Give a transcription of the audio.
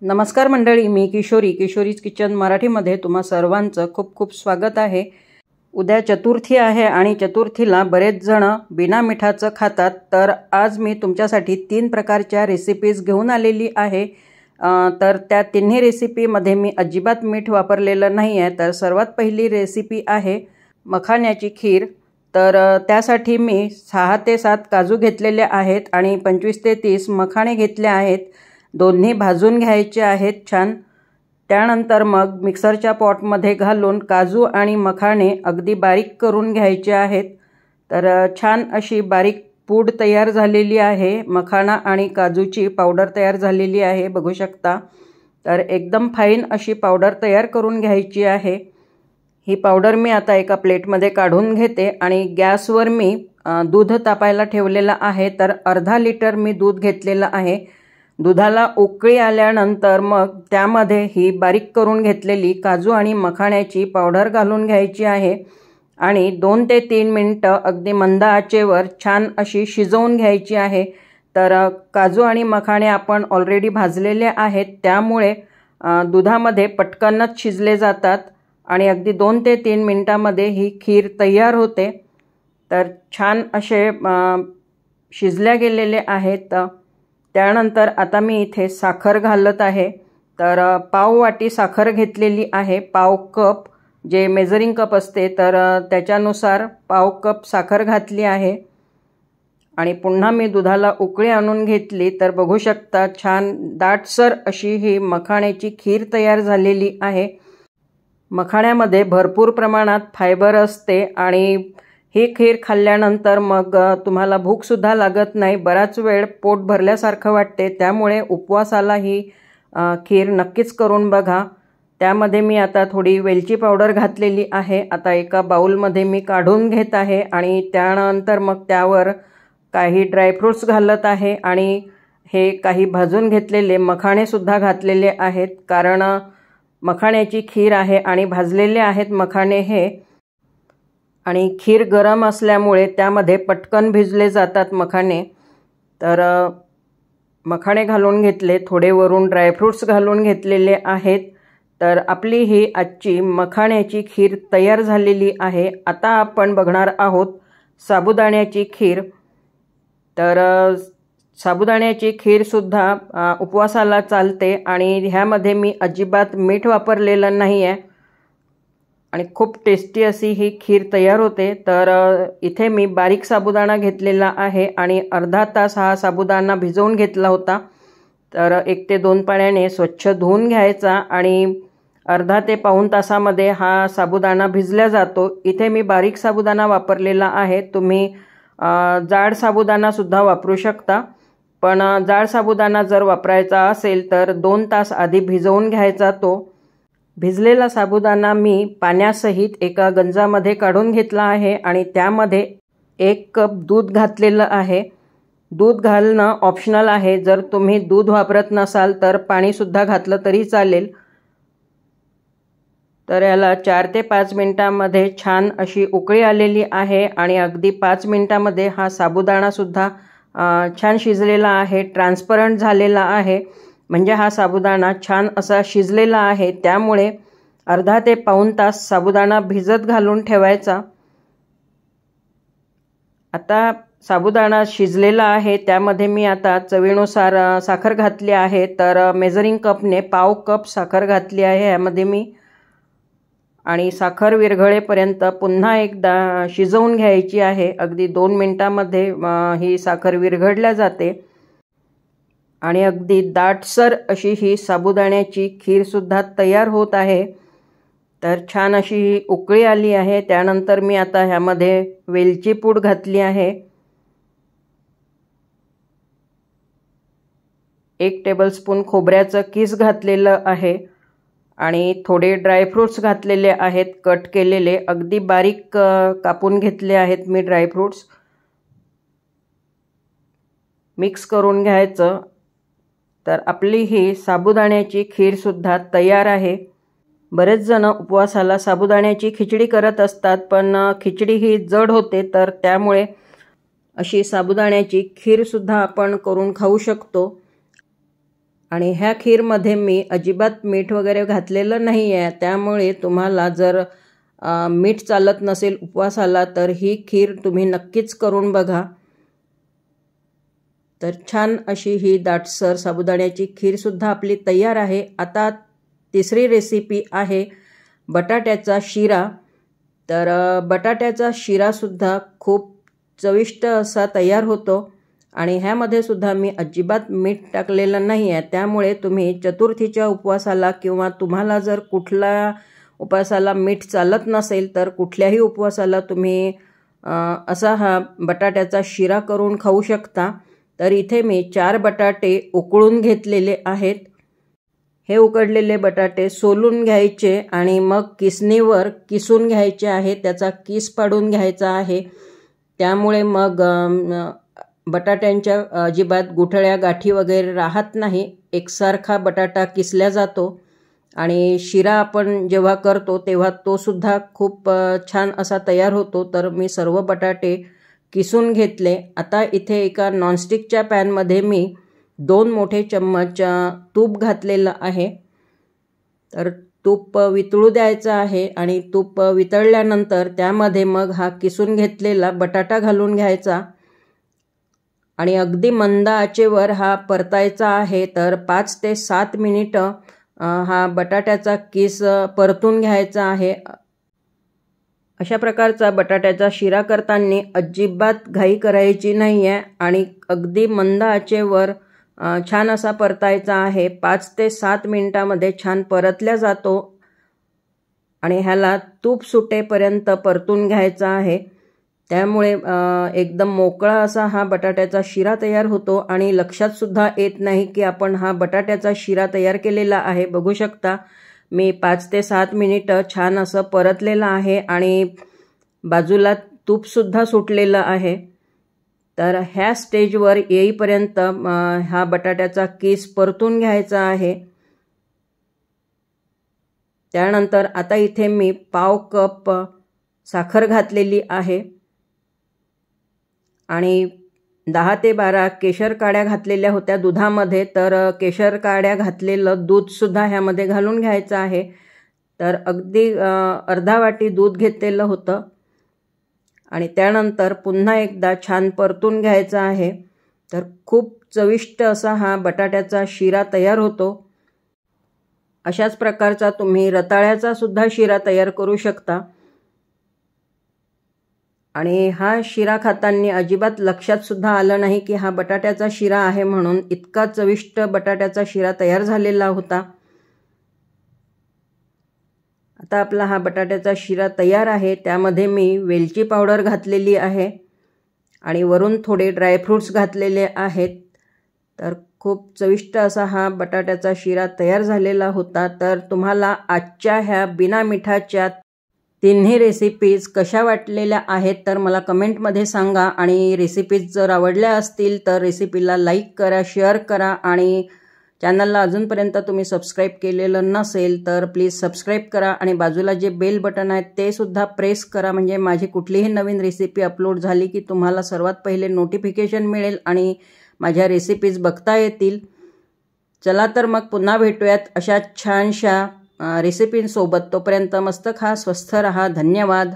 नमस्कार मंडळी, मी किशोरीज किचन मराठीमध्ये तुम्हा सर्वांचं खूप खूप स्वागत आहे। उद्या चतुर्थी आहे आणि चतुर्थीला बरेच जण बिना मिठाचं खातात, तर आज मी तुमच्यासाठी 3 प्रकारच्या रेसिपीज घेऊन आलेली आहे। तर त्या तिन्ही रेसिपीमध्ये मी अजिबात मीठ वापरलेलं नाही आहे। तर सर्वात पहिली रेसिपी आहे मखाण्याची खीर। तर त्यासाठी मी 6 ते 7 काजू घेतलेले आहेत आणि 25 ते 30 मखाणे घेतले आहेत। दोन्ही भाजून घ्यायचे आहेत छान। त्यानंतर मग मिक्सरच्या पॉटमध्ये घालून काजू आणि मखाणे अगदी बारीक करून घ्यायचे आहेत। तर छान अशी बारीक पूड तयार झालेली आहे। मखाना आणि काजूची पावडर तयार झालेली आहे, बघू शकता। तर एकदम फाईन अशी पावडर तयार करून घ्यायची आहे। ही पावडर मी आता एका प्लेटमध्ये काढून घेते आणि गॅसवर मी दूध तापायला ठेवलेलं आहे। तर अर्धा लिटर मी दूध घेतलेलं आहे। दुधाला उकळी आल्यानंतर मग त्यामध्ये ही बारीक करून घेतलेली काजू आणि मखाण्याची पावडर घालून घ्यायची आहे आणि 2 ते 3 मिनिटं अगदी मंद आचेवर छान अशी शिजवून घ्यायची आहे। तर काजू आणि मखाणे आपण ऑलरेडी भाजलेले आहेत, त्यामुळे दुधामध्ये पटकनच शिजले जातात आणि अगदी 2 ते 3 मिनिटांमध्ये ही खीर तयार होते। तर छान असे शिजल्या गेलेले आहेत। त्यानंतर आता मी इथे साखर घालत आहे। तर पाव वाटी साखर घेतलेली आहे, पाव कप जे मेजरिंग कप असते तर त्याच्यानुसार पाव कप साखर घातली आहे आणि पुन्हा मी दुधाला उकळी आणून घेतली। तर बघू शकता छान दाटसर अशी ही मखाण्याची खीर तयार झालेली आहे। मखाण्यामध्ये भरपूर प्रमाणात फायबर असते आणि ही खीर खाल्ल्यानंतर मग तुम्हाला भूकसुद्धा लागत नाही, बराच वेळ पोट भरल्यासारखं वाटते। त्यामुळे उपवासाला ही खीर नक्कीच करून बघा। त्यामध्ये मी आता थोडी वेलची पावडर घातलेली आहे। आता एका बाउलमध्ये मी काढून घेत आहे आणि त्यानंतर मग त्यावर काही ड्रायफ्रूट्स घालत आहे आणि हे काही भाजून घेतलेले मखाणेसुद्धा घातलेले आहेत, कारण मखाण्याची खीर आहे आणि भाजलेले आहेत मखाणे हे। आणि खीर गरम असल्यामुळे त्यामध्ये पटकन भिजले जातात मखाणे। तर मखाणे घालून घेतले, थोडे वरून ड्रायफ्रूट्स घालून घेतलेले आहेत। तर आपली ही आजची मखाण्याची खीर तयार झालेली आहे। आता आपण बघणार आहोत साबुदाण्याची खीर। तर साबुदाण्याची खीरसुद्धा उपवासाला चालते आणि ह्यामध्ये मी अजिबात मीठ वापरलेलं नाही आहे आणि खूप टेस्टी अशी ही खीर तयार होते। तर इथे मी बारीक साबुदाणा घेतलेला आहे आणि अर्धा तास हा साबुदाणा भिजवून घेतला होता। तर 1 ते 2 पाण्याने स्वच्छ धुवून घ्यायचा आणि अर्धा ते पाऊण तासामध्ये हा साबुदाणा भिजला जातो। इथे मी बारीक साबुदाणा वापरलेला आहे, तुम्ही जाड साबुदाणासुद्धा वापरू शकता। पण जाड साबुदाणा जर वापरायचा असेल तर 2 तास आधी भिजवून घ्यायचा। तो भिजलेला साबुदाणा मी पाण्यासहित एका गंजामध्ये काढून घेतला आहे आणि त्यामध्ये 1 कप दूध घातलेलं आहे। दूध घालणं ऑप्शनल आहे, जर तुम्ही दूध वापरत नसाल तर पाणीसुद्धा घातलं तरी चालेल। तर याला 4 ते 5 मिनिटांमध्ये छान अशी उकळी आलेली आहे आणि अगदी 5 मिनिटांमध्ये हा साबुदाणासुद्धा छान शिजलेला आहे, ट्रान्सपरंट झालेला आहे, म्हणजे हा साबुदाणा छान असा शिजलेला आहे। त्यामुळे अर्धा ते पाऊण तास साबुदाणा भिजत घालून ठेवायचा। आता साबुदाणा शिजलेला आहे, त्यामध्ये मी आता चवीनुसार साखर घातली आहे। तर मेजरिंग कपने पाव कप साखर घातली आहे यामध्ये मी आणि साखर विरघळेपर्यंत पुन्हा एकदा शिजवून घ्यायची आहे। अगदी 2 मिनिटांमध्ये ही साखर विरघळल्या जाते आणि अगदी दाटसर अशी ही साबुदाण्याची खीरसुद्धा तयार होत आहे। तर छान अशी ही उकळी आली आहे। त्यानंतर मी आता ह्यामध्ये वेलची पूड घातली आहे, 1 टेबलस्पून खोबऱ्याचं कीस घातलेलं आहे आणि थोडे ड्रायफ्रूट्स घातलेले आहेत, कट केलेले, अगदी बारीक कापून घेतले आहेत मी ड्रायफ्रूट्स। मिक्स करून घ्यायचं। तर आपली ही साबुदाण्याची खीरसुद्धा तयार आहे। बरेच जण उपवासाला साबुदाण्याची खिचडी करत असतात, पण खिचडी ही जड होते, तर त्यामुळे अशी साबुदाण्याची खीरसुद्धा आपण करून खाऊ शकतो। आणि ह्या खीरमध्ये मी अजिबात मीठ वगैरे घातलेलं नाही आहे, त्यामुळे तुम्हाला जर मीठ चालत नसेल उपवासाला तर ही खीर तुम्ही नक्कीच करून बघा। तर छान अशी ही दाटसर साबुदाण्याची खीरसुद्धा आपली तयार आहे। आता तिसरी रेसिपी आहे बटाट्याचा शिरा। तर बटाट्याचा शिरासुद्धा खूप चविष्ट असा तयार होतो आणि ह्यामध्ये सुद्धा मी अजिबात मीठ टाकलेलं नाही आहे, त्यामुळे तुम्ही चतुर्थीच्या उपवासाला किंवा तुम्हाला जर कुठला उपवासाला मीठ चालत नसेल तर कुठल्याही उपवासाला तुम्ही असा हा बटाट्याचा शिरा करून खाऊ शकता। तर इथे मी 4 बटाटे उकळून घेतलेले आहेत। हे उकडलेले बटाटे सोलून घ्यायचे आणि मग किसणीवर किसून घ्यायचे आहे, त्याचा किस पाडून घ्यायचा आहे। त्यामुळे मग बटाट्यांच्या अजिबात गुठळ्या गाठी वगैरे राहत नाही, एकसारखा बटाटा किसला जातो आणि शिरा आपण जेव्हा करतो तेव्हा तो सुद्धा खूप छान असा तयार होतो। तर मी सर्व बटाटे किसून घेतले। आता इथे एका नॉनस्टिकच्या पॅनमध्ये मी 2 मोठे चम्मच तूप घातलेलं आहे। तर तूप वितळू द्यायचं आहे आणि तूप वितळल्यानंतर त्यामध्ये मग हा किसून घेतलेला बटाटा घालून घ्यायचा आणि अगदी मंद आचेवर हा परतायचा आहे। तर 5 ते 7 मिनिटं हा बटाट्याचा किस परतून घ्यायचा आहे। अशा प्रकारचा बटाट्याचा शिरा करताना अजिबात घाई करायची नाही आहे आणि अगदी मंद आचेवर छान असा परतायचा आहे। 5 ते 7 मिनिटांमध्ये छान परतल्या जातो आणि ह्याला तूप सुटेपर्यंत परतून घ्यायचा आहे। त्यामुळे एकदम मोकळा असा हा बटाट्याचा शिरा तयार होतो आणि लक्षात सुद्धा येत नाही की आपण हा बटाट्याचा शिरा तयार केलेला आहे। बघू शकता मी 5 ते 7 मिनिटं छान असं परतलेलं आहे आणि बाजूला तूप सुद्धा सुटलेलं आहे। तर ह्या स्टेजवर येईपर्यंत हा बटाट्याचा किस परतून घ्यायचा आहे। त्यानंतर आता इथे मी पाव कप साखर घातलेली आहे आणि 10 ते 12 केशर काड्या घातलेल्या होत्या दुधामध्ये। तर केशर काड्या घातलेलं दूध सुद्धा ह्यामध्ये घालून घ्यायचं आहे। तर अगदी अर्धा वाटी दूध घेतलेलं होतं आणि त्यानंतर पुन्हा एकदा छान परतून घ्यायचं आहे। तर खूप चविष्ट असा हा बटाट्याचा शिरा तयार होतो। अशाच प्रकारचा तुम्ही रताळ्याचा सुद्धा शिरा तयार करू शकता आणि हा शिरा खाताना अजिबात लक्षात सुद्धा आलं नाही की हा बटाट्याचा शिरा आहे म्हणून, इतका चविष्ट बटाट्याचा शिरा तयार झालेला होता। आता आपला हा बटाट्याचा शिरा तयार आहे। त्यामध्ये मी वेलची पावडर घातलेली आहे आणि वरून थोडे ड्रायफ्रूट्स घातलेले आहेत। तर खूप चविष्ट असा हा बटाट्याचा शिरा तयार झालेला होता। तर तुम्हाला आजच्या ह्या बिना मिठाच्या तिन्ही रेसिपीज कशा वाटलेल्या आहेत तर मला कमेंटमध्ये सांगा आणि रेसिपीज जर आवडल्या असतील तर रेसिपीला लाईक करा, शेअर करा आणि चॅनलला अजूनपर्यंत तुम्ही सबस्क्राईब केलेलं नसेल तर प्लीज सबस्क्राईब करा आणि बाजूला जे बेल बटन आहे ते सुद्धा प्रेस करा, म्हणजे माझी कुठलीही नवीन रेसिपी अपलोड झाली की तुम्हाला सर्वात पहिले नोटिफिकेशन मिळेल आणि माझ्या रेसिपीज बघता येतील। चला तर मग पुन्हा भेटूयात अशा छानशा रेसिपींसोबत। तोपर्यंत मस्त खा, स्वस्थ रहा, धन्यवाद।